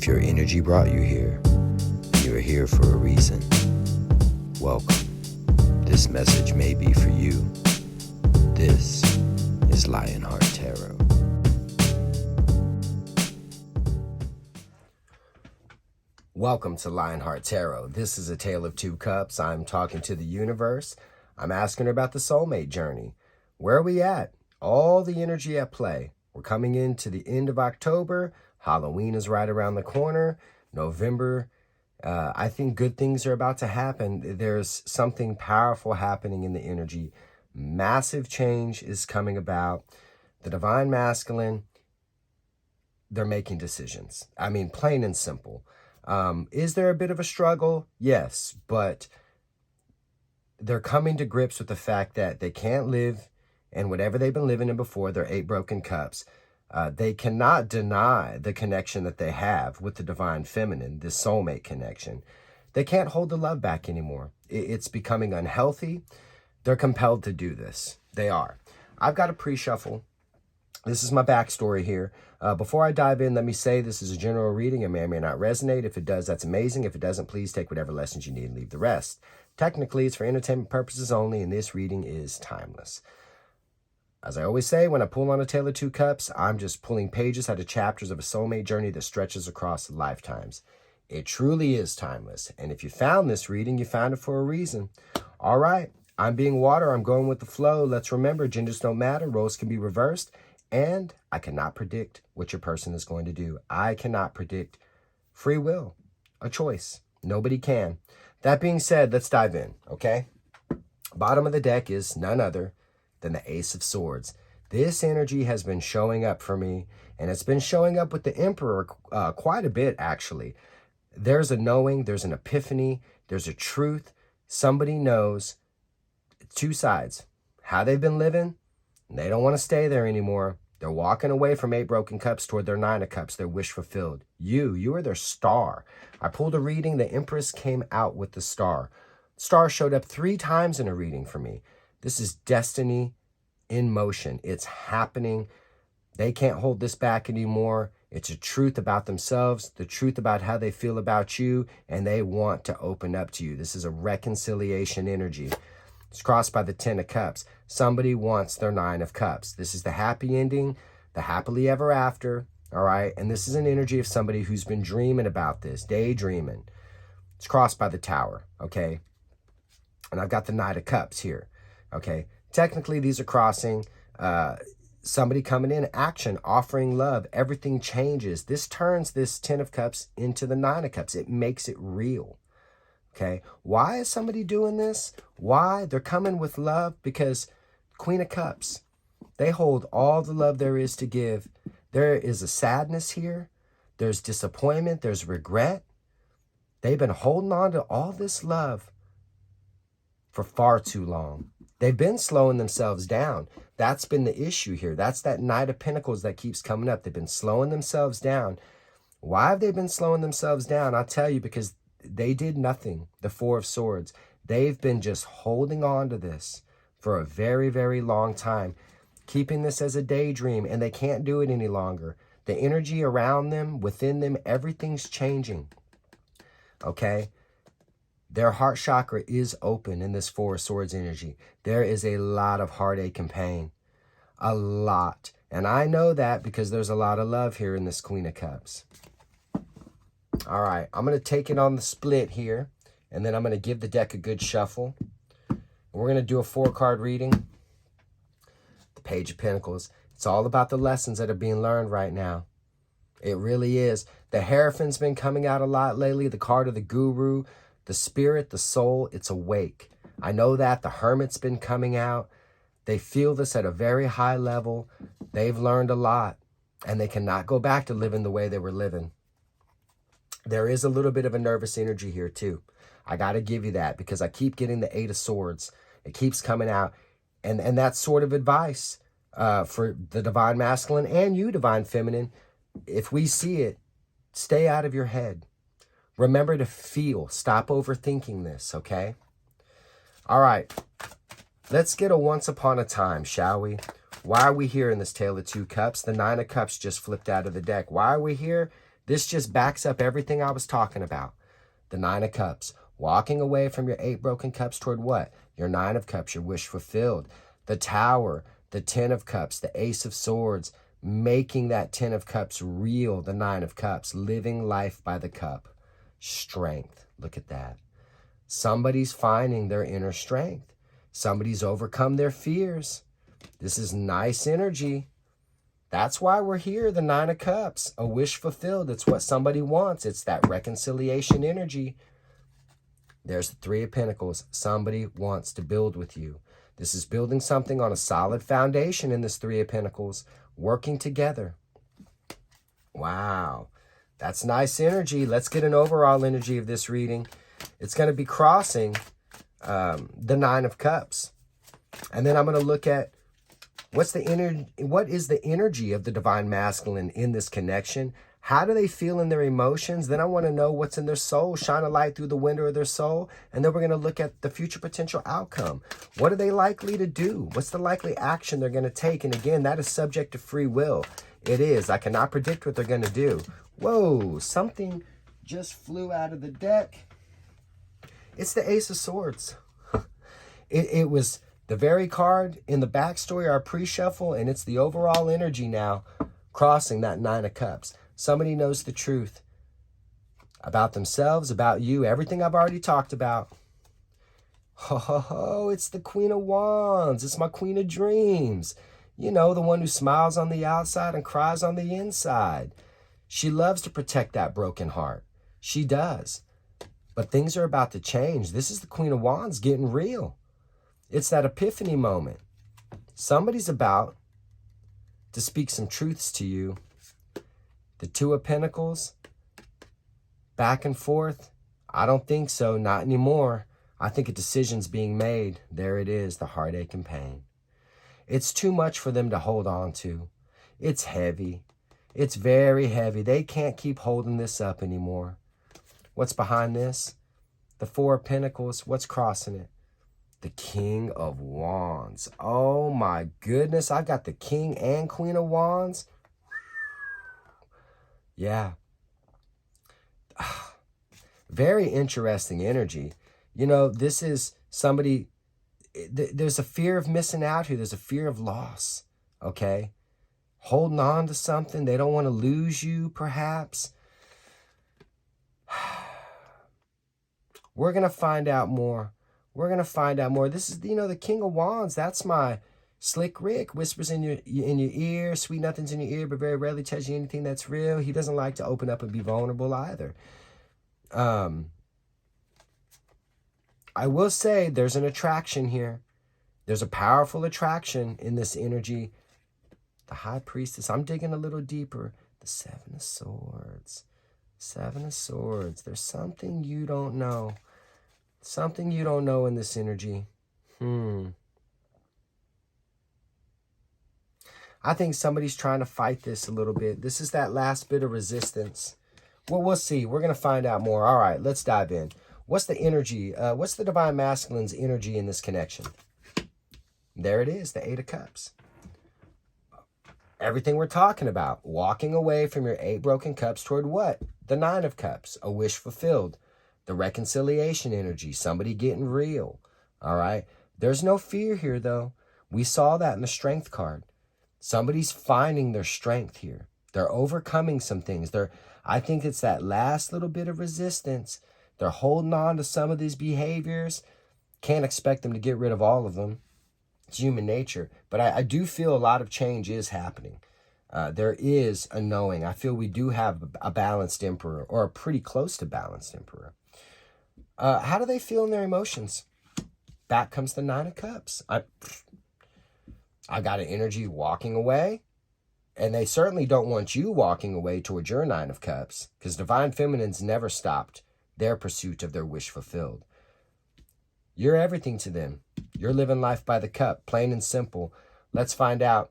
If your energy brought you here, you are here for a reason. Welcome. This message may be for you. This is Lionheart Tarot. Welcome to Lionheart Tarot. This is a tale of two cups. I'm talking to the universe. I'm asking her about the soulmate journey. Where are we at? All the energy at play. We're coming into the end of October. Halloween is right around the corner. November, I think good things are about to happen. There's something powerful happening in the energy. Massive change is coming about. The divine masculine, they're making decisions. I mean, plain and simple. Is there a bit of a struggle? Yes, but they're coming to grips with the fact that they can't live in whatever they've been living in before. They're 8 broken cups. They cannot deny the connection that they have with the divine feminine, this soulmate connection. They can't hold the love back anymore. It's becoming unhealthy. They're compelled to do this. They are. I've got a pre-shuffle. This is my backstory here. Before I dive in, let me say this is a general reading. It may or may not resonate. If it does, that's amazing. If it doesn't, please take whatever lessons you need and leave the rest. Technically, it's for entertainment purposes only, and this reading is timeless. As I always say, when I pull on a tale of two cups, I'm just pulling pages out of chapters of a soulmate journey that stretches across lifetimes. It truly is timeless. And if you found this reading, you found it for a reason. All right, I'm being water. I'm going with the flow. Let's remember, genders don't matter. Roles can be reversed. And I cannot predict what your person is going to do. I cannot predict free will, a choice. Nobody can. That being said, let's dive in, okay? Bottom of the deck is none other than the Ace of Swords. This energy has been showing up for me, and it's been showing up with the Emperor quite a bit, actually. There's a knowing, there's an epiphany, there's a truth. Somebody knows two sides. How they've been living, they don't want to stay there anymore. They're walking away from 8 broken cups toward their 9 of cups, their wish fulfilled. You are their star. I pulled a reading. The Empress came out with the star. Star showed up 3 times in a reading for me. This is destiny in motion. It's happening. They can't hold this back anymore. It's a truth about themselves, the truth about how they feel about you, and they want to open up to you. This is a reconciliation energy. It's crossed by the 10 of cups. Somebody wants their 9 of cups. This is the happy ending, the happily ever after, all right? And this is an energy of somebody who's been dreaming about this, daydreaming. It's crossed by the Tower, okay? And I've got the Knight of Cups here. Okay, technically these are crossing, somebody coming in, action, offering love, everything changes. This turns this 10 of cups into the 9 of cups. It makes it real, okay? Why is somebody doing this? Why? They're coming with love because Queen of Cups, they hold all the love there is to give. There is a sadness here. There's disappointment. There's regret. They've been holding on to all this love for far too long. They've been slowing themselves down. That's been the issue here. That's that Knight of Pentacles that keeps coming up. They've been slowing themselves down. Why have they been slowing themselves down? I'll tell you, because they did nothing. The 4 of Swords. They've been just holding on to this for a very, very long time, keeping this as a daydream, and they can't do it any longer. The energy around them, within them, everything's changing, okay? Their heart chakra is open in this 4 of Swords energy. There is a lot of heartache and pain. A lot. And I know that because there's a lot of love here in this Queen of Cups. All right. I'm going to take it on the split here. And then I'm going to give the deck a good shuffle. And we're going to do a 4-card reading. The Page of Pentacles. It's all about the lessons that are being learned right now. It really is. The Hierophant's been coming out a lot lately. The card of the Guru. The spirit, the soul, it's awake. I know that. The Hermit's been coming out. They feel this at a very high level. They've learned a lot, and they cannot go back to living the way they were living. There is a little bit of a nervous energy here, too. I got to give you that because I keep getting the 8 of Swords. It keeps coming out, and that's sort of advice for the divine masculine and you, divine feminine. If we see it, stay out of your head. Remember to feel. Stop overthinking this, okay? All right. Let's get a once upon a time, shall we? Why are we here in this Tale of Two Cups? The 9 of Cups just flipped out of the deck. Why are we here? This just backs up everything I was talking about. The Nine of Cups. Walking away from your 8 broken cups toward what? Your 9 of Cups, your wish fulfilled. The Tower, the 10 of Cups, the Ace of Swords, making that 10 of Cups real, the 9 of Cups, living life by the cup. Strength. Look at that. Somebody's finding their inner strength. Somebody's overcome their fears. This is nice energy. That's why we're here, the 9 of Cups. A wish fulfilled. It's what somebody wants. It's that reconciliation energy. There's the 3 of Pentacles. Somebody wants to build with you. This is building something on a solid foundation in this 3 of Pentacles. Working together. Wow. That's nice energy. Let's get an overall energy of this reading. It's going to be crossing the 9 of Cups. And then I'm going to look at what is the energy of the Divine Masculine in this connection? How do they feel in their emotions? Then I want to know what's in their soul. Shine a light through the window of their soul. And then we're going to look at the future potential outcome. What are they likely to do? What's the likely action they're going to take? And again, that is subject to free will. It is. I cannot predict what they're going to do. Whoa, something just flew out of the deck. It's the Ace of Swords. It was the very card in the backstory, our pre-shuffle, and it's the overall energy now crossing that 9 of Cups. Somebody knows the truth about themselves, about you, everything I've already talked about. Ho, ho, ho, it's the Queen of Wands. It's my Queen of Dreams. You know, the one who smiles on the outside and cries on the inside. She loves to protect that broken heart. She does. But things are about to change. This is the Queen of Wands getting real. It's that epiphany moment. Somebody's about to speak some truths to you. The 2 of Pentacles, back and forth. I don't think so, not anymore. I think a decision's being made. There it is, the heartache and pain. It's too much for them to hold on to. It's heavy. It's very heavy. They can't keep holding this up anymore. What's behind this? The 4 of Pentacles. What's crossing it? The King of Wands. Oh my goodness. I've got the King and Queen of Wands. Yeah. Very interesting energy. You know, this is somebody, there's a fear of missing out here. There's a fear of loss, okay? Holding on to something. They don't want to lose you, perhaps. We're going to find out more. We're going to find out more. This is, you know, the King of Wands. That's my Slick Rick. Whispers in your ear. Sweet nothings in your ear, but very rarely tells you anything that's real. He doesn't like to open up and be vulnerable either. I will say there's an attraction here. There's a powerful attraction in this energy. The High Priestess. I'm digging a little deeper. The 7 of Swords. 7 of Swords. There's something you don't know. Something you don't know in this energy. I think somebody's trying to fight this a little bit. This is that last bit of resistance. Well, we'll see. We're going to find out more. All right, let's dive in. What's the energy? What's the Divine Masculine's energy in this connection? There it is, the 8 of Cups. Everything we're talking about. Walking away from your 8 broken cups toward what? The 9 of Cups. A wish fulfilled. The reconciliation energy. Somebody getting real. All right? There's no fear here, though. We saw that in the Strength card. Somebody's finding their strength here. They're overcoming some things. I think it's that last little bit of resistance. They're holding on to some of these behaviors. Can't expect them to get rid of all of them. It's human nature. But I do feel a lot of change is happening. There is a knowing. I feel we do have a balanced emperor, or a pretty close to balanced emperor. How do they feel in their emotions? Back comes the 9 of Cups. I got an energy walking away. And they certainly don't want you walking away towards your 9 of Cups, because Divine Feminines never stopped their pursuit of their wish fulfilled. You're everything to them. You're living life by the cup, plain and simple. Let's find out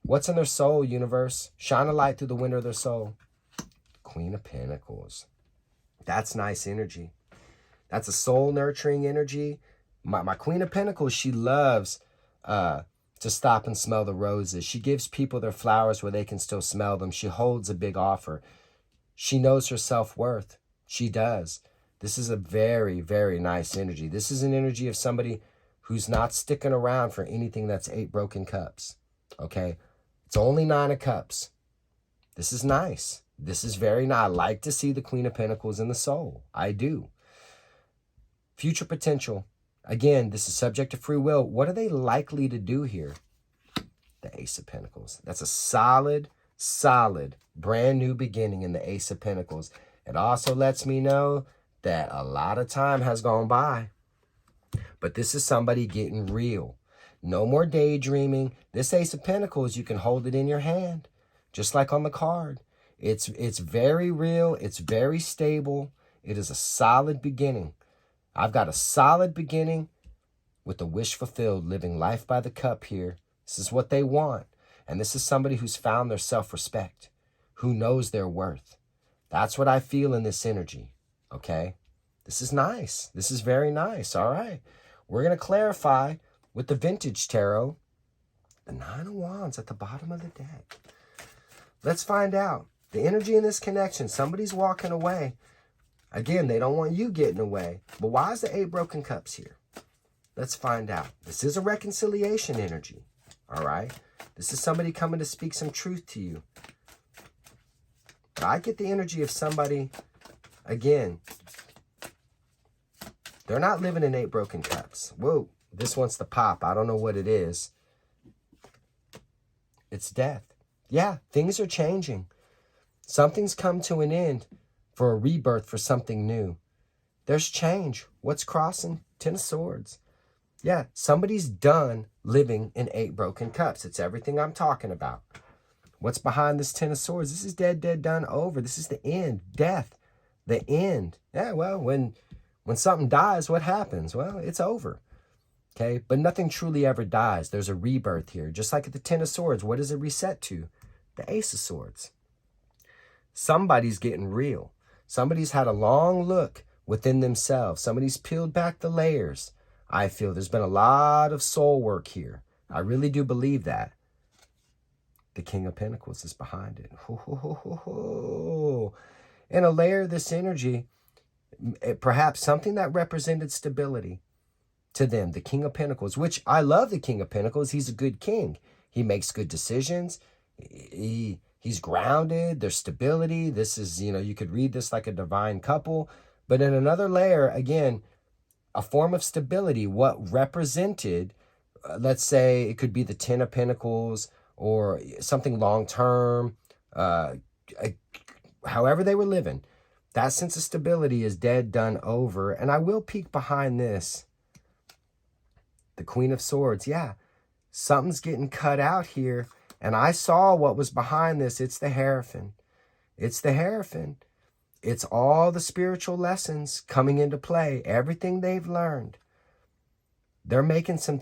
what's in their soul, universe. Shine a light through the window of their soul. Queen of Pentacles. That's nice energy. That's a soul nurturing energy. My Queen of Pentacles, she loves to stop and smell the roses. She gives people their flowers where they can still smell them. She holds a big offer. She knows her self-worth. She does. This is a very, very nice energy. This is an energy of somebody who's not sticking around for anything that's 8 broken cups. Okay? It's only 9 of cups. This is nice. This is very nice. I like to see the Queen of Pentacles in the soul. I do. Future potential. Again, this is subject to free will. What are they likely to do here? The Ace of Pentacles. That's a solid, brand new beginning in the Ace of Pentacles. It also lets me know that a lot of time has gone by. But this is somebody getting real. No more daydreaming. This Ace of Pentacles, you can hold it in your hand, just like on the card. It's very real. It's very stable. It is a solid beginning. I've got a solid beginning with the wish fulfilled, living life by the cup here. This is what they want. And this is somebody who's found their self-respect, who knows their worth. That's what I feel in this energy, okay? This is nice. This is very nice, all right? We're going to clarify with the Vintage Tarot, the 9 of Wands at the bottom of the deck. Let's find out. The energy in this connection, somebody's walking away. Again, they don't want you getting away. But why is the 8 broken cups here? Let's find out. This is a reconciliation energy, all right? This is somebody coming to speak some truth to you. But I get the energy of somebody, again, they're not living in 8 broken cups. Whoa, this wants to pop. I don't know what it is. It's death. Yeah, things are changing. Something's come to an end for a rebirth, for something new. There's change. What's crossing? 10 of Swords. Yeah, somebody's done living in 8 broken cups. It's everything I'm talking about. What's behind this 10 of Swords? This is dead, done, over. This is the end. Death. The end. Yeah, well, when something dies, what happens? Well, it's over. Okay, but nothing truly ever dies. There's a rebirth here. Just like at the 10 of Swords, what does it reset to? The Ace of Swords. Somebody's getting real. Somebody's had a long look within themselves. Somebody's peeled back the layers. I feel there's been a lot of soul work here. I really do believe that. The King of Pentacles is behind it. And a layer of this energy, perhaps something that represented stability to them. The King of Pentacles, which I love the King of Pentacles. He's a good king. He makes good decisions. He's grounded. There's stability. This is, you could read this like a divine couple. But in another layer, again, a form of stability, what represented, let's say it could be the 10 of Pentacles or something long-term, however they were living. That sense of stability is dead, done, over. And I will peek behind this. The Queen of Swords. Yeah, something's getting cut out here. And I saw what was behind this. It's the Hierophant. It's the Hierophant. It's all the spiritual lessons coming into play. Everything they've learned. They're making some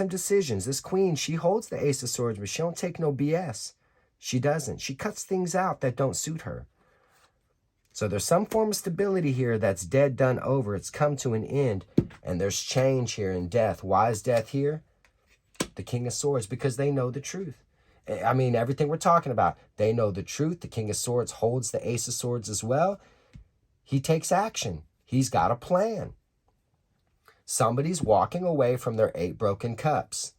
decisions. This queen, she holds the Ace of Swords, but she don't take no BS. She doesn't. She cuts things out that don't suit her. So there's some form of stability here that's dead, done, over. It's come to an end. And there's change here in death. Why is death here? The King of Swords, because they know the truth. I mean, everything we're talking about, they know the truth. The King of Swords holds the Ace of Swords as well. He takes action. He's got a plan. Somebody's walking away from their 8 broken cups.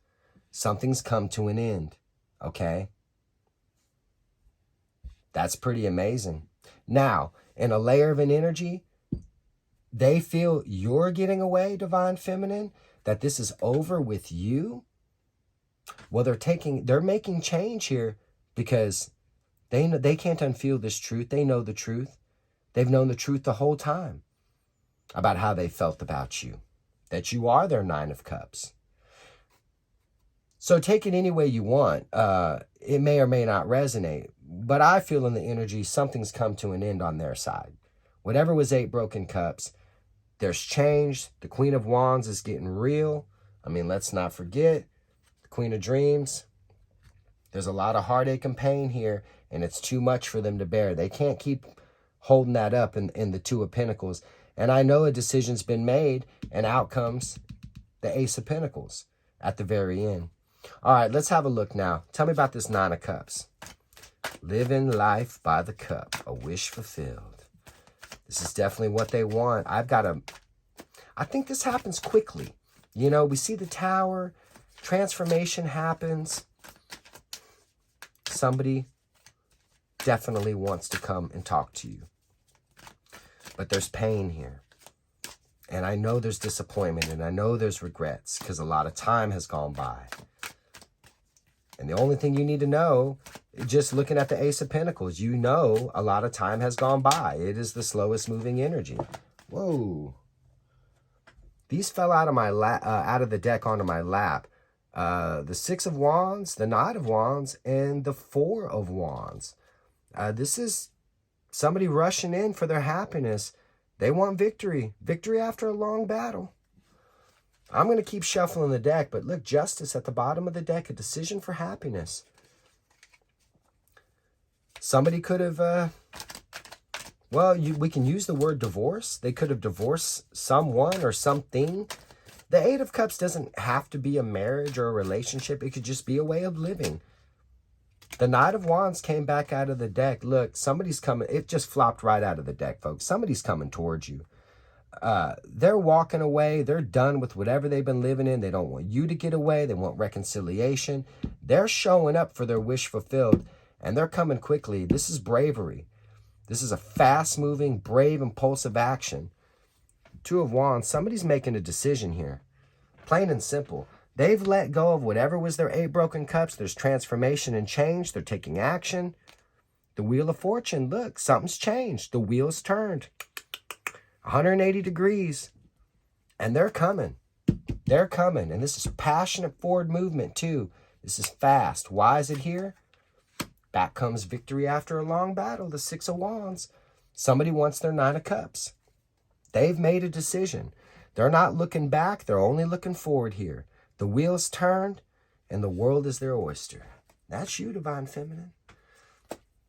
Something's come to an end. Okay? That's pretty amazing. Now, in a layer of an energy, they feel you're getting away, Divine Feminine, that this is over with you. Well, they're making change here because they can't unfeel this truth. They know the truth. They've known the truth the whole time about how they felt about you, that you are their 9 of Cups. So take it any way you want. It may or may not resonate, but I feel in the energy something's come to an end on their side. Whatever was 8 broken cups, there's change. The Queen of Wands is getting real. I mean, let's not forget the Queen of Dreams. There's a lot of heartache and pain here, and it's too much for them to bear. They can't keep holding that up in the 2 of Pentacles. And I know a decision's been made, and out comes the Ace of Pentacles at the very end. All right, let's have a look now. Tell me about this 9 of Cups. Living life by the cup, a wish fulfilled. This is definitely what they want. I think this happens quickly. You know, we see the tower, transformation happens. Somebody definitely wants to come and talk to you. But there's pain here. And I know there's disappointment, and I know there's regrets, because a lot of time has gone by. And the only thing you need to know, just looking at the Ace of Pentacles, you know a lot of time has gone by. It is the slowest moving energy. Whoa. These fell out of my out of the deck onto my lap. The Six of Wands, the Knight of Wands, and the Four of Wands. This is somebody rushing in for their happiness. They want victory. Victory after a long battle. I'm going to keep shuffling the deck, but look, Justice at the bottom of the deck, a decision for happiness. Somebody could have, we can use the word divorce. They could have divorced someone or something. The Eight of Cups doesn't have to be a marriage or a relationship. It could just be a way of living. The Knight of Wands came back out of the deck. Look, somebody's coming. It just flopped right out of the deck, folks. Somebody's coming towards you. They're walking away. They're done with whatever they've been living in. They don't want you to get away. They want reconciliation. They're showing up for their wish fulfilled, and they're coming quickly. This is bravery. This is a fast-moving, brave, impulsive action. Two of Wands, somebody's making a decision here. Plain and simple. They've let go of whatever was their 8 broken cups. There's transformation and change. They're taking action. The Wheel of Fortune, look, something's changed. The wheel's turned 180 degrees. And they're coming. They're coming. And this is passionate forward movement too. This is fast. Why is it here? Back comes victory after a long battle. The Six of Wands. Somebody wants their 9 of Cups. They've made a decision. They're not looking back. They're only looking forward here. The wheel's turned, and the world is their oyster. That's you, Divine Feminine.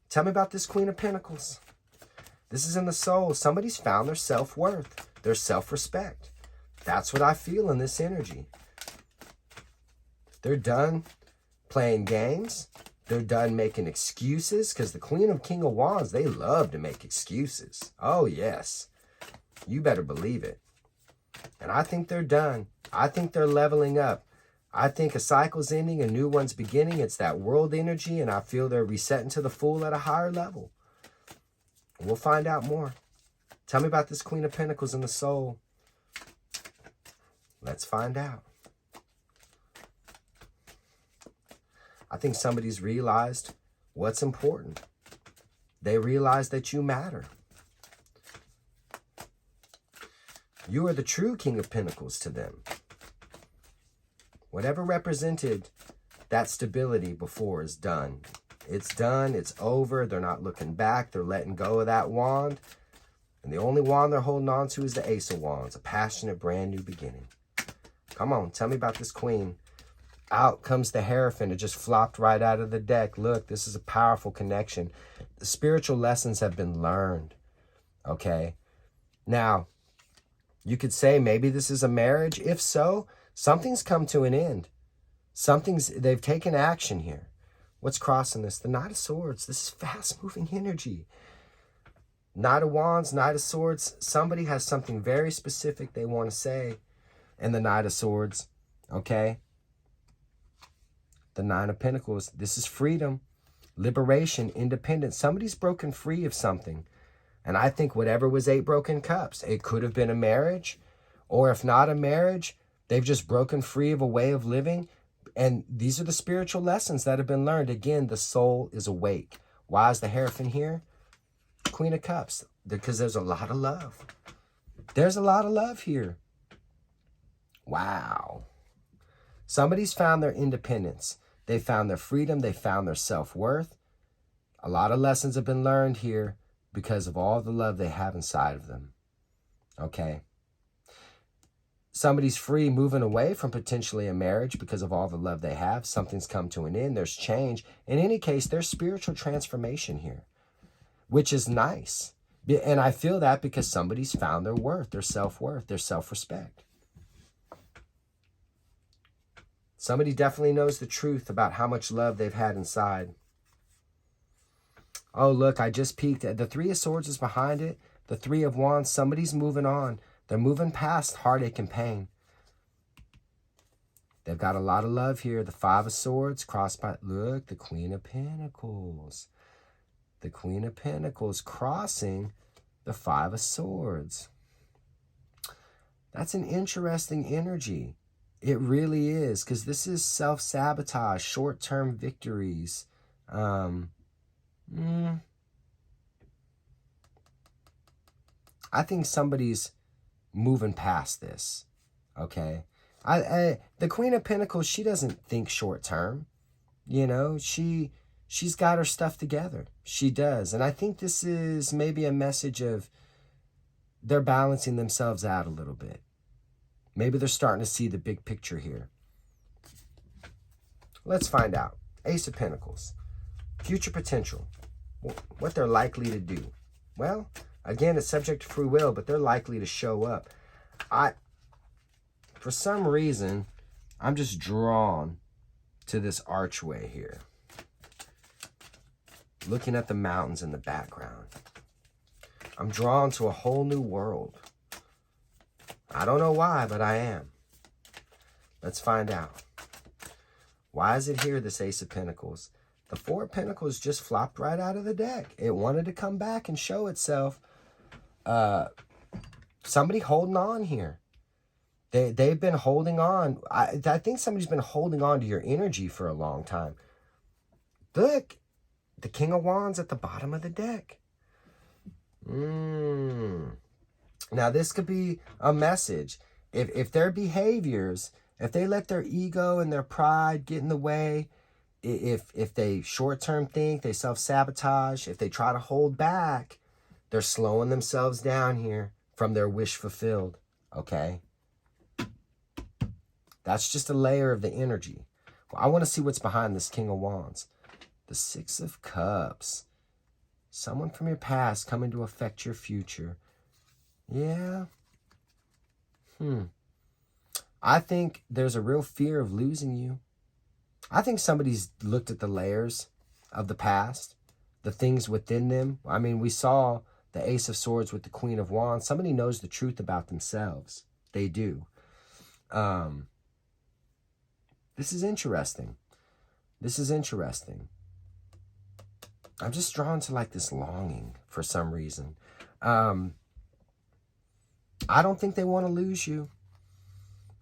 Tell me about this Queen of Pentacles. This is in the soul. Somebody's found their self-worth, their self-respect. That's what I feel in this energy. They're done playing games. They're done making excuses, because the Queen of King of Wands, they love to make excuses. Oh, yes. You better believe it. And I think they're done. I think they're leveling up. I think a cycle's ending, a new one's beginning. It's that world energy, and I feel they're resetting to the Fool at a higher level. We'll find out more. Tell me about this Queen of Pentacles in the soul. Let's find out. I think somebody's realized what's important. They realize that you matter. You are the true King of Pentacles to them. Whatever represented that stability before is done. It's done. It's over. They're not looking back. They're letting go of that wand. And the only wand they're holding on to is the Ace of Wands, a passionate, brand new beginning. Come on, tell me about this Queen. Out comes the Hierophant. It just flopped right out of the deck. Look, this is a powerful connection. The spiritual lessons have been learned. Okay? Now, you could say maybe this is a marriage. If so, something's come to an end. They've taken action here. What's crossing this? The Knight of Swords. This is fast-moving energy. Knight of Wands, Knight of Swords. Somebody has something very specific they want to say. And the Knight of Swords, okay? The Nine of Pentacles. This is freedom, liberation, independence. Somebody's broken free of something. And I think whatever was 8 broken cups, it could have been a marriage. Or if not a marriage, they've just broken free of a way of living. And these are the spiritual lessons that have been learned. Again, the soul is awake. Why is the Hierophant here? Queen of Cups. Because there's a lot of love. There's a lot of love here. Wow. Somebody's found their independence. They found their freedom. They found their self-worth. A lot of lessons have been learned here because of all the love they have inside of them. Okay? Somebody's free, moving away from potentially a marriage because of all the love they have. Something's come to an end. There's change. In any case, there's spiritual transformation here, which is nice. And I feel that because somebody's found their worth, their self-worth, their self-respect. Somebody definitely knows the truth about how much love they've had inside. Oh, look, I just peeked. The Three of Swords is behind it. The Three of Wands, somebody's moving on. They're moving past heartache and pain. They've got a lot of love here. The Five of Swords crossed by, look, the Queen of Pentacles. The Queen of Pentacles crossing the Five of Swords. That's an interesting energy. It really is, because this is self-sabotage, short-term victories. I think somebody's moving past this, okay? The Queen of Pentacles, she doesn't think short-term. You know, she's got her stuff together. She does. And I think this is maybe a message of they're balancing themselves out a little bit. Maybe they're starting to see the big picture here. Let's find out. Ace of Pentacles. Future potential. What they're likely to do. Well, again, it's subject to free will, but they're likely to show up. For some reason, I'm just drawn to this archway here. Looking at the mountains in the background. I'm drawn to a whole new world. I don't know why, but I am. Let's find out. Why is it here, this Ace of Pentacles? The Four of Pentacles just flopped right out of the deck. It wanted to come back and show itself. Somebody holding on here. They've been holding on. I think somebody's been holding on to your energy for a long time. Look, the King of Wands at the bottom of the deck. Now, this could be a message. If their behaviors, if they let their ego and their pride get in the way, if they short-term think, they self-sabotage, if they try to hold back, they're slowing themselves down here from their wish fulfilled, okay? That's just a layer of the energy. Well, I want to see what's behind this King of Wands. The Six of Cups. Someone from your past coming to affect your future. Yeah. I think there's a real fear of losing you. I think somebody's looked at the layers of the past, the things within them. I mean, we saw the Ace of Swords with the Queen of Wands. Somebody knows the truth about themselves. They do. This is interesting. This is interesting. I'm just drawn to like this longing for some reason. I don't think they want to lose you.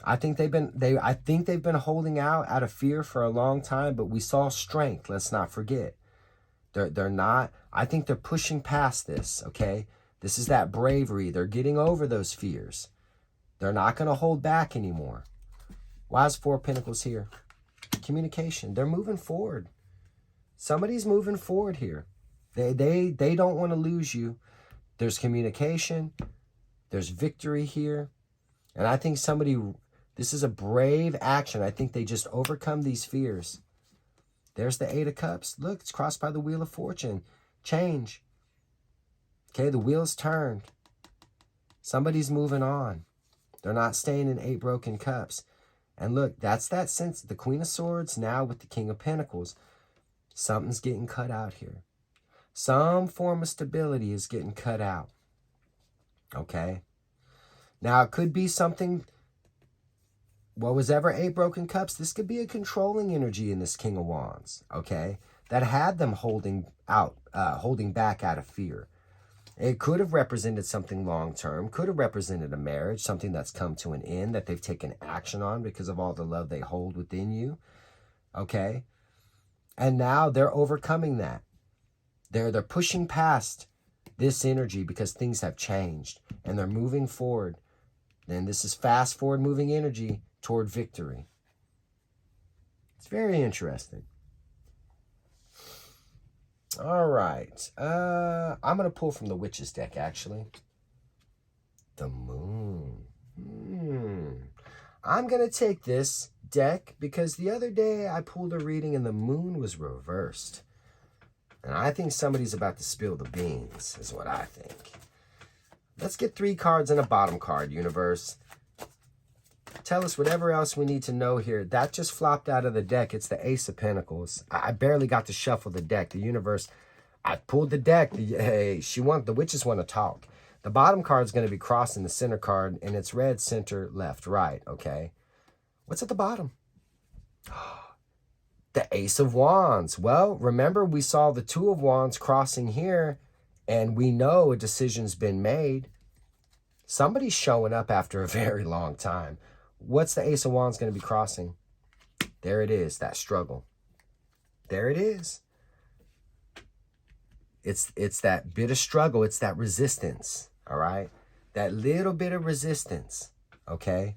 I think they've been holding out of fear for a long time, but we saw strength. Let's not forget. They're not. I think they're pushing past this, okay? This is that bravery. They're getting over those fears. They're not going to hold back anymore. Why is Four of Pentacles here? Communication. They're moving forward. Somebody's moving forward here. They don't want to lose you. There's communication. There's victory here. And I think this is a brave action. I think they just overcome these fears. There's the Eight of Cups. Look, it's crossed by the Wheel of Fortune. Change. Okay, the wheel's turned. Somebody's moving on. They're not staying in Eight Broken Cups. And look, that's that sense. The Queen of Swords now with the King of Pentacles. Something's getting cut out here. Some form of stability is getting cut out. Okay? Now, it could be something, what was ever Eight Broken Cups, this could be a controlling energy in this King of Wands, okay? That had them holding back out of fear. It could have represented something long-term, could have represented a marriage, something that's come to an end that they've taken action on because of all the love they hold within you, okay? And now they're overcoming that. They're pushing past this energy because things have changed and they're moving forward. And this is fast forward moving energy toward victory. It's very interesting. All right. I'm going to pull from the Witch's deck, actually. The Moon. I'm going to take this deck because the other day I pulled a reading and the moon was reversed. And I think somebody's about to spill the beans, is what I think. Let's get 3 cards and a bottom card, universe. Tell us whatever else we need to know here. That just flopped out of the deck. It's the Ace of Pentacles. I barely got to shuffle the deck. The universe I pulled the deck. Hey, the witches want to talk. The bottom card is going to be crossing the center card, and it's red, center, left, right, okay? What's at the bottom? The Ace of Wands. Well, remember we saw the Two of Wands crossing here, and we know a decision's been made. Somebody's showing up after a very long time. What's the Ace of Wands going to be crossing? There it is, that struggle. There it is. It's that bit of struggle. It's that resistance, all right? That little bit of resistance, okay?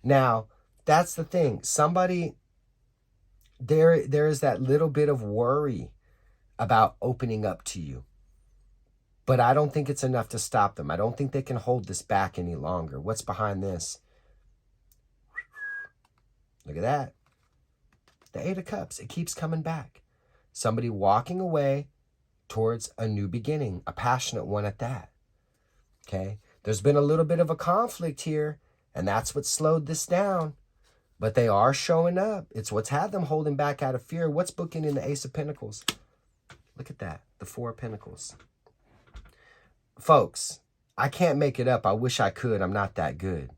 Now, that's the thing. Somebody, there is that little bit of worry about opening up to you. But I don't think it's enough to stop them. I don't think they can hold this back any longer. What's behind this? Look at that. The Eight of Cups. It keeps coming back. Somebody walking away towards a new beginning, a passionate one at that. Okay? There's been a little bit of a conflict here, and that's what slowed this down. But they are showing up. It's what's had them holding back out of fear. What's booking in the Ace of Pentacles? Look at that. The Four of Pentacles. Folks, I can't make it up. I wish I could. I'm not that good.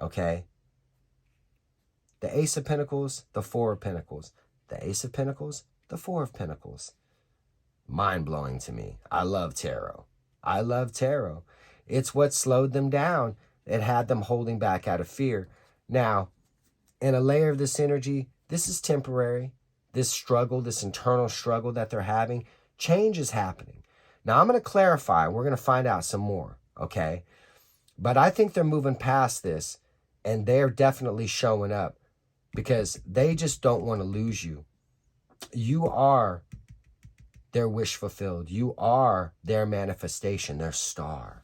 Okay? The Ace of Pentacles, the Four of Pentacles. The Ace of Pentacles, the Four of Pentacles. Mind-blowing to me. I love tarot. I love tarot. It's what slowed them down. It had them holding back out of fear. Now, in a layer of this energy, this is temporary. This struggle, this internal struggle that they're having, change is happening. Now, I'm going to clarify. We're going to find out some more, okay? But I think they're moving past this, and they're definitely showing up because they just don't want to lose you. You are their wish fulfilled. You are their manifestation, their star.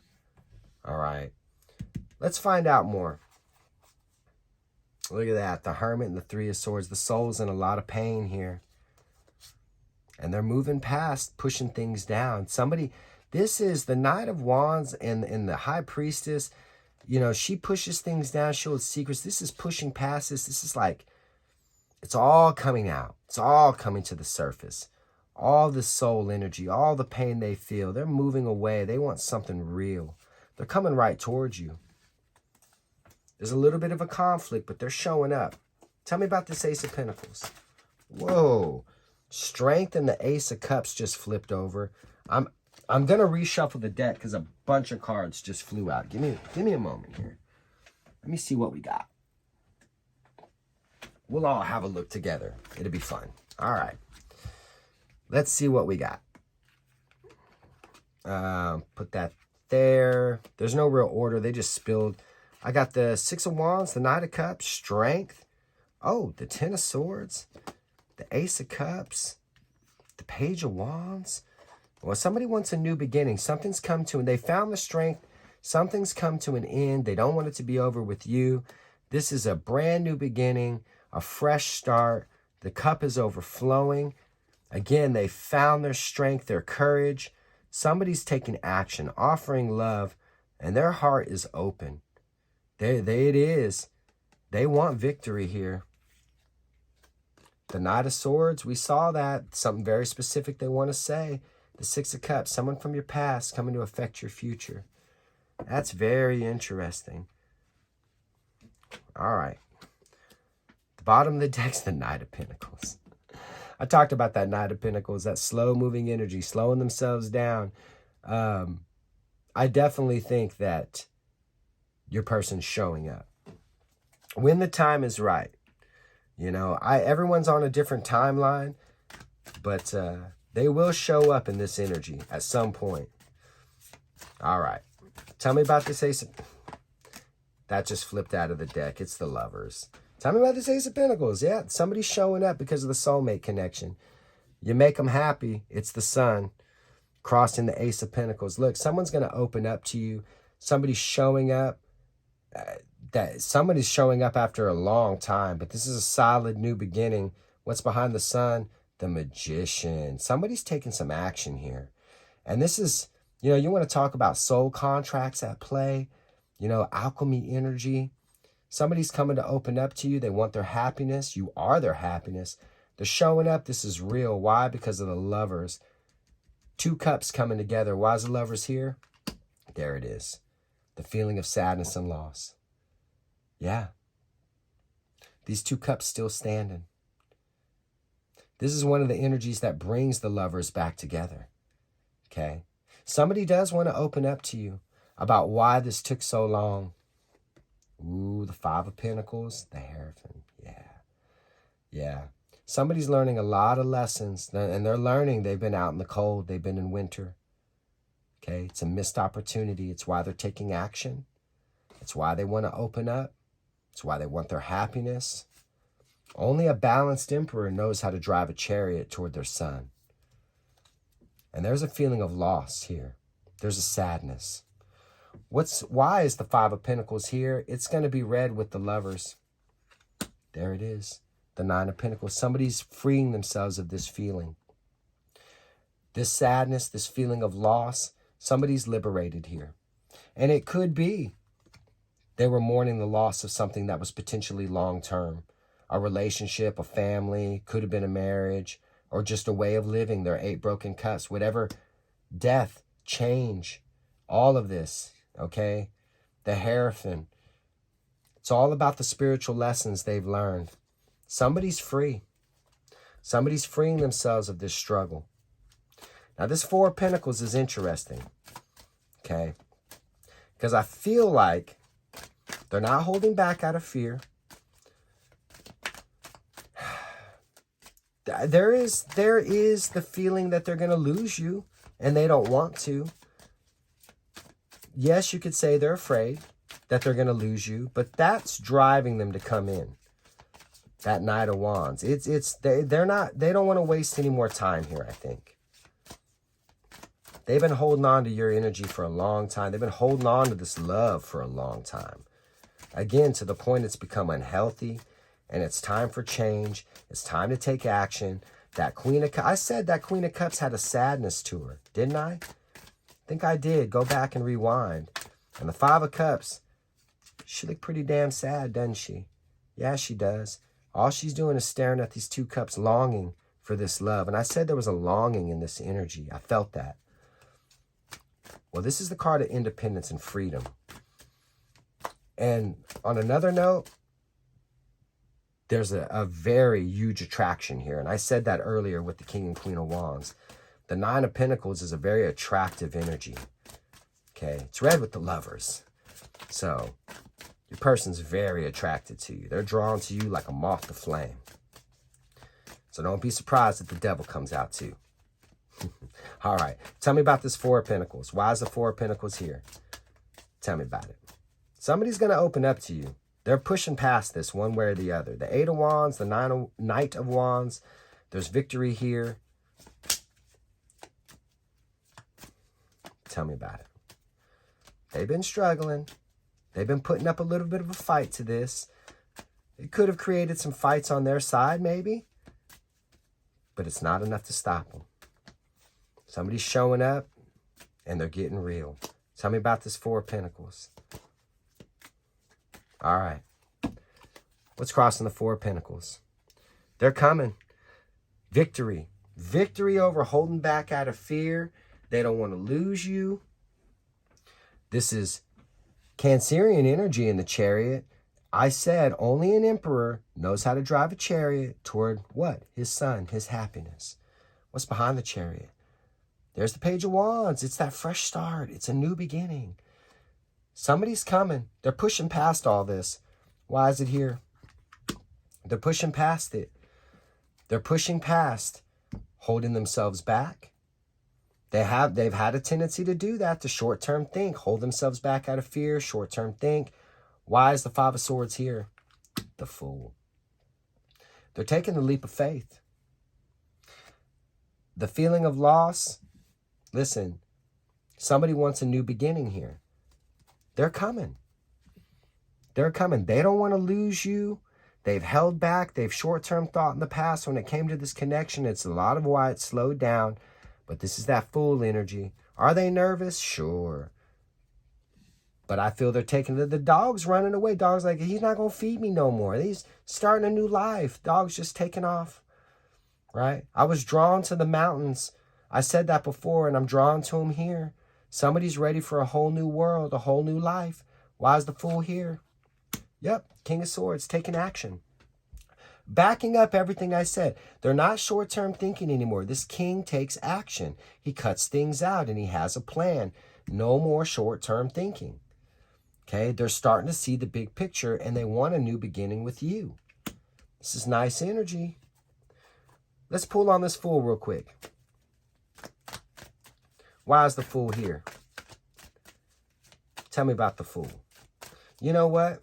All right. Let's find out more. Look at that. The Hermit and the Three of Swords. The soul's in a lot of pain here. And they're moving past, pushing things down. Somebody, this is the Knight of Wands and the High Priestess. You know, she pushes things down. She holds secrets. This is pushing past this. This is like, it's all coming out. It's all coming to the surface. All the soul energy, all the pain they feel. They're moving away. They want something real. They're coming right towards you. There's a little bit of a conflict, but they're showing up. Tell me about this Ace of Pentacles. Whoa. Strength and the Ace of Cups just flipped over. I'm going to reshuffle the deck because a bunch of cards just flew out. Give me a moment here. Let me see what we got. We'll all have a look together. It'll be fun. All right. Let's see what we got. Put that there. There's no real order. They just spilled. I got the Six of Wands, the Knight of Cups, Strength. Oh, the Ten of Swords, the Ace of Cups, the Page of Wands. Well, somebody wants a new beginning. Something's come to, and they found the strength. Something's come to an end. They don't want it to be over with you. This is a brand new beginning, a fresh start. The cup is overflowing. Again, they found their strength, their courage. Somebody's taking action, offering love, and their heart is open. There it is. They want victory here. The Knight of Swords, we saw that. Something very specific they want to say. The Six of Cups, someone from your past coming to affect your future. That's very interesting. All right. The bottom of the deck's the Knight of Pentacles. I talked about that Knight of Pentacles, that slow-moving energy, slowing themselves down. I definitely think that your person's showing up when the time is right. You know, everyone's on a different timeline, but they will show up in this energy at some point. All right. Tell me about this Ace of... That just flipped out of the deck. It's the Lovers. Tell me about this Ace of Pentacles. Yeah, somebody's showing up because of the soulmate connection. You make them happy. It's the Sun crossing the Ace of Pentacles. Look, someone's going to open up to you. Somebody's showing up. Somebody's showing up after a long time, but this is a solid new beginning. What's behind the Sun? The Magician. Somebody's taking some action here. And this is, you know, you want to talk about soul contracts at play, you know, alchemy energy. Somebody's coming to open up to you. They want their happiness. You are their happiness. They're showing up. This is real. Why? Because of the Lovers. Two cups coming together. Why is the Lovers here? There it is. The feeling of sadness and loss. Yeah. These two cups still standing. This is one of the energies that brings the Lovers back together. Okay? Somebody does want to open up to you about why this took so long. Ooh, the Five of Pentacles, the Hierophant. Yeah. Somebody's learning a lot of lessons, and they're learning. They've been out in the cold. They've been in winter. Okay? It's a missed opportunity. It's why they're taking action. It's why they want to open up. It's why they want their happiness. Only a balanced emperor knows how to drive a chariot toward their sun. And there's a feeling of loss here. There's a sadness. Why is the Five of Pentacles here? It's going to be read with the Lovers. There it is. The Nine of Pentacles. Somebody's freeing themselves of this feeling. This sadness, this feeling of loss, somebody's liberated here. And it could be they were mourning the loss of something that was potentially long-term. A relationship, a family, could have been a marriage, or just a way of living. Their 8 broken cups, whatever, death, change, all of this, okay? The Hierophant. It's all about the spiritual lessons they've learned. Somebody's free. Somebody's freeing themselves of this struggle. Now, this Four of Pentacles is interesting, okay? Because I feel like they're not holding back out of fear. There is the feeling that they're going to lose you, and they don't want to. Yes, you could say they're afraid that they're going to lose you, but that's driving them to come in. That Knight of Wands. They don't want to waste any more time here, I think. They've been holding on to your energy for a long time. They've been holding on to this love for a long time. Again, to the point it's become unhealthy, and it's time for change. It's time to take action. That Queen of Cups, I said that Queen of Cups had a sadness to her, didn't I? I think I did. Go back and rewind. And the Five of Cups, she looked pretty damn sad, doesn't she? Yeah, she does. All she's doing is staring at these two cups, longing for this love. And I said there was a longing in this energy. I felt that. Well, this is the card of independence and freedom. And on another note, there's a very huge attraction here. And I said that earlier with the King and Queen of Wands. The Nine of Pentacles is a very attractive energy. Okay, it's read with the Lovers. So your person's very attracted to you. They're drawn to you like a moth to flame. So don't be surprised if the devil comes out too. All right, tell me about this Four of Pentacles. Why is the Four of Pentacles here? Tell me about it. Somebody's going to open up to you. They're pushing past this one way or the other. The Eight of Wands, the Knight of Wands. There's victory here. Tell me about it. They've been struggling. They've been putting up a little bit of a fight to this. It could have created some fights on their side, maybe. But it's not enough to stop them. Somebody's showing up, and they're getting real. Tell me about this Four of Pentacles. All right. What's crossing the Four of Pentacles? They're coming. Victory. Victory over holding back out of fear. They don't want to lose you. This is Cancerian energy in the Chariot. I said only an emperor knows how to drive a chariot toward what? His sun, his happiness. What's behind the Chariot? There's the Page of Wands. It's that fresh start. It's a new beginning. Somebody's coming. They're pushing past all this. Why is it here? They're pushing past it. They're pushing past holding themselves back. They've had a tendency to do that, to short-term think, hold themselves back out of fear, short-term think. Why is the Five of Swords here? The Fool. They're taking the leap of faith. The feeling of loss, listen, somebody wants a new beginning here. They're coming. They're coming. They don't want to lose you. They've held back. They've short-term thought in the past. When it came to this connection, it's a lot of why it slowed down. But this is that Fool energy. Are they nervous? Sure. But I feel they're taking the dog's running away. Dog's like, he's not going to feed me no more. He's starting a new life. Dog's just taking off. Right? I was drawn to the mountains. I said that before, and I'm drawn to him here. Somebody's ready for a whole new world, a whole new life. Why is the Fool here? Yep, King of Swords, taking action. Backing up everything I said. They're not short-term thinking anymore. This king takes action. He cuts things out, and he has a plan. No more short-term thinking. Okay, they're starting to see the big picture, and they want a new beginning with you. This is nice energy. Let's pull on this Fool real quick. Why is the Fool here? Tell me about the Fool. You know what?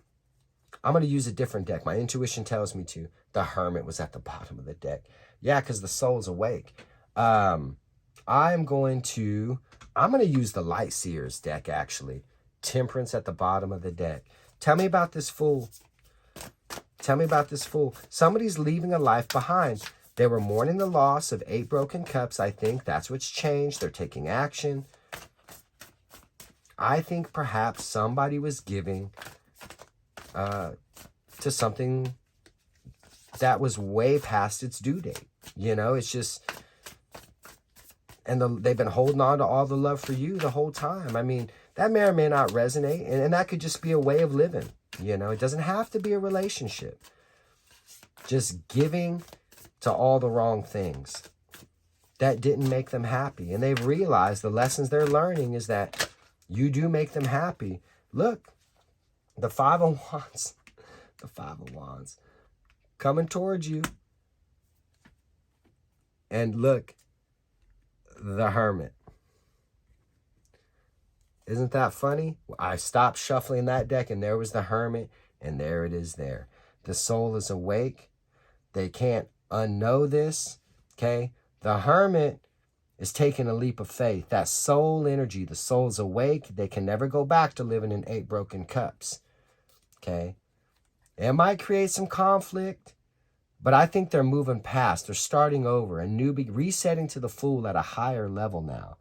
I'm going to use a different deck. My intuition tells me to. The Hermit was at the bottom of the deck. Yeah, because the soul's awake. I'm going to use the Light Seers deck, actually. Temperance at the bottom of the deck. Tell me about this Fool. Tell me about this Fool. Somebody's leaving a life behind. They were mourning the loss of 8 broken cups. I think that's what's changed. They're taking action. I think perhaps somebody was giving to something that was way past its due date. You know, it's just, and they've been holding on to all the love for you the whole time. I mean, that may or may not resonate, and that could just be a way of living. You know, it doesn't have to be a relationship. Just giving to all the wrong things that didn't make them happy. And they've realized the lessons they're learning is that you do make them happy. Look, the Five of Wands, the Five of Wands coming towards you. And look, the Hermit. Isn't that funny? I stopped shuffling that deck, and there was the Hermit, and there it is there. The soul is awake. They can't unknow this, okay? The Hermit is taking a leap of faith. That soul energy, the soul's awake. They can never go back to living in 8 broken cups, okay? It might create some conflict, but I think they're moving past. They're starting over, a new, resetting to the Fool at a higher level now.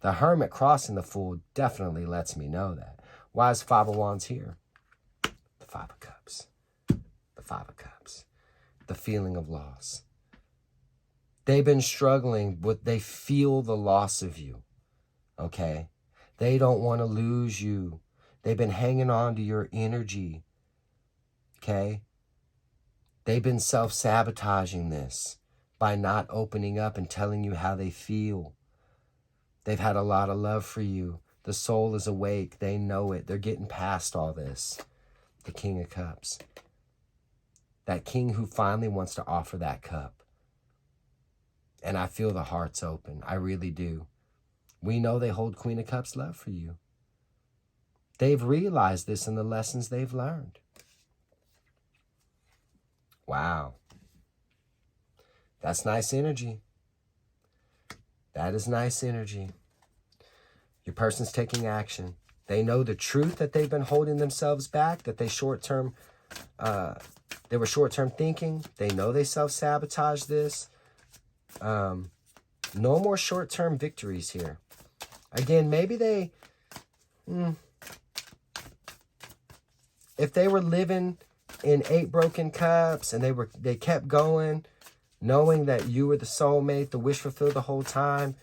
The Hermit crossing the Fool definitely lets me know that. Why is Five of Wands here? The Five of Cups. The Five of Cups. The feeling of loss. They've been struggling with, they feel the loss of you, okay? They don't want to lose you. They've been hanging on to your energy, okay? They've been self-sabotaging this by not opening up and telling you how they feel. They've had a lot of love for you. The soul is awake. They know it. They're getting past all this. The King of Cups. That king who finally wants to offer that cup. And I feel the heart's open. I really do. We know they hold Queen of Cups love for you. They've realized this in the lessons they've learned. Wow. That's nice energy. That is nice energy. Your person's taking action. They know the truth that they've been holding themselves back, that they were short-term thinking. They know they self-sabotage this. No more short-term victories here. Again, maybe they, if they were living in 8 broken cups and they kept going, knowing that you were the soulmate, the wish fulfilled the whole time,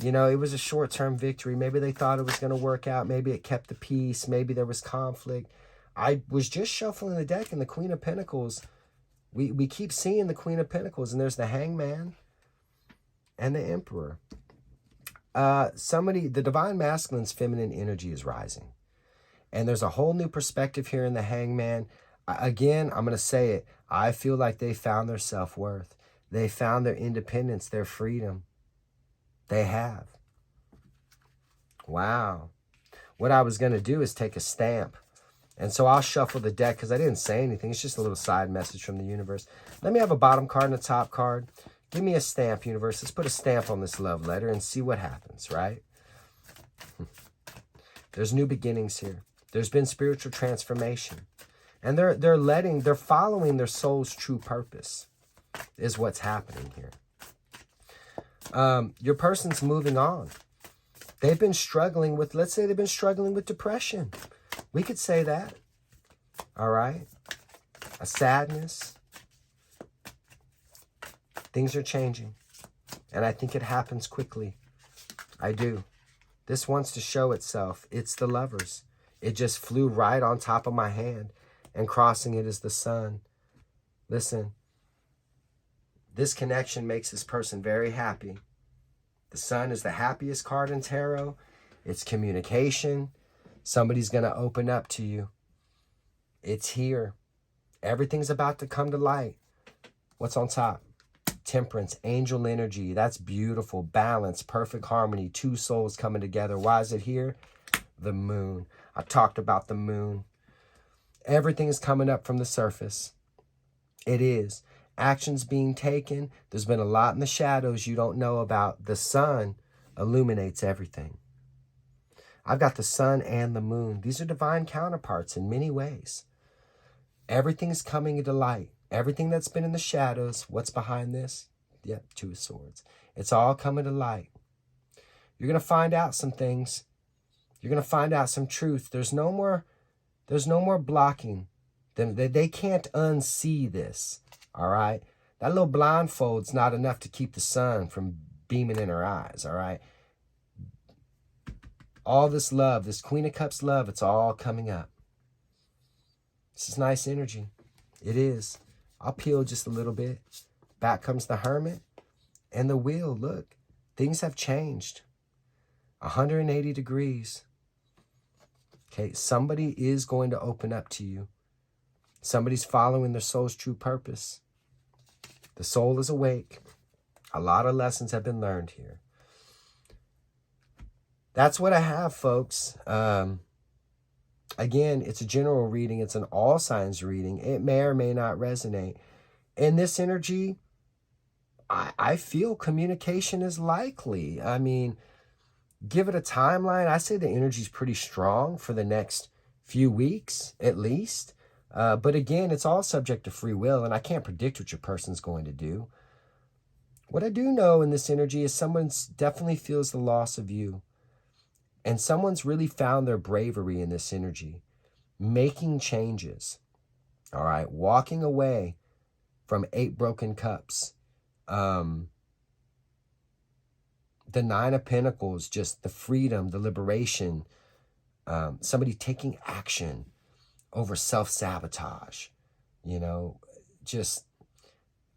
you know, it was a short-term victory. Maybe they thought it was going to work out. Maybe it kept the peace. Maybe there was conflict. I was just shuffling the deck, and the Queen of Pentacles, we keep seeing the Queen of Pentacles, and there's the Hangman and the Emperor. The Divine Masculine's feminine energy is rising. And there's a whole new perspective here in the Hangman. Again, I'm going to say it. I feel like they found their self-worth. They found their independence, their freedom. They have. Wow. What I was going to do is take a stamp. And so I'll shuffle the deck because I didn't say anything. It's just a little side message from the universe. Let me have a bottom card and a top card. Give me a stamp, universe. Let's put a stamp on this love letter and see what happens, right? There's new beginnings here. There's been spiritual transformation. And they're following their soul's true purpose is what's happening here. Your person's moving on. They've been struggling with, let's say they've been struggling with depression. We could say that. All right. A sadness. Things are changing. And I think it happens quickly. I do. This wants to show itself. It's the Lovers. It just flew right on top of my hand, and crossing it is the Sun. Listen, this connection makes this person very happy. The Sun is the happiest card in tarot. It's communication. Somebody's going to open up to you. It's here. Everything's about to come to light. What's on top? Temperance, angel energy. That's beautiful. Balance, perfect harmony. Two souls coming together. Why is it here? The Moon. I talked about the Moon. Everything is coming up from the surface. It is. Actions being taken. There's been a lot in the shadows you don't know about. The Sun illuminates everything. I've got the Sun and the Moon. These are divine counterparts in many ways. Everything's coming into light. Everything that's been in the shadows. What's behind this? Yep, Two of Swords. It's all coming to light. You're going to find out some things. You're going to find out some truth. There's no more blocking. They can't unsee this. All right? That little blindfold's not enough to keep the sun from beaming in her eyes. All right? All this love, this Queen of Cups love, it's all coming up. This is nice energy. It is. I'll peel just a little bit. Back comes the Hermit and the Wheel. Look, things have changed. 180 degrees. Okay, somebody is going to open up to you. Somebody's following their soul's true purpose. The soul is awake. A lot of lessons have been learned here. That's what I have, folks. Again, it's a general reading. It's an all signs reading. It may or may not resonate. In this energy, I feel communication is likely. I mean, give it a timeline. I say the energy is pretty strong for the next few weeks, at least. But again, it's all subject to free will, and I can't predict what your person's going to do. What I do know in this energy is someone definitely feels the loss of you. And someone's really found their bravery in this energy, making changes, all right, walking away from 8 broken cups. The 9 of Pentacles, just the freedom, the liberation, somebody taking action over self-sabotage, you know, just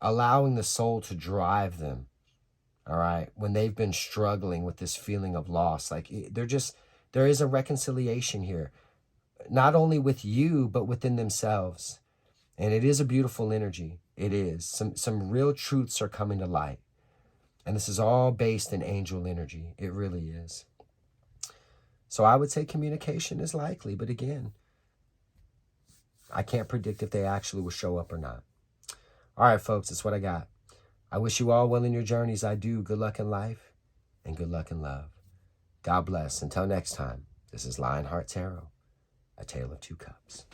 allowing the soul to drive them. All right, when they've been struggling with this feeling of loss, like there is a reconciliation here, not only with you, but within themselves. And it is a beautiful energy. It is. Some real truths are coming to light. And this is all based in angel energy. It really is. So I would say communication is likely, but again, I can't predict if they actually will show up or not. All right, folks, that's what I got. I wish you all well in your journeys. I do. Good luck in life and good luck in love. God bless. Until next time, this is Lionheart Tarot, a tale of 2 cups.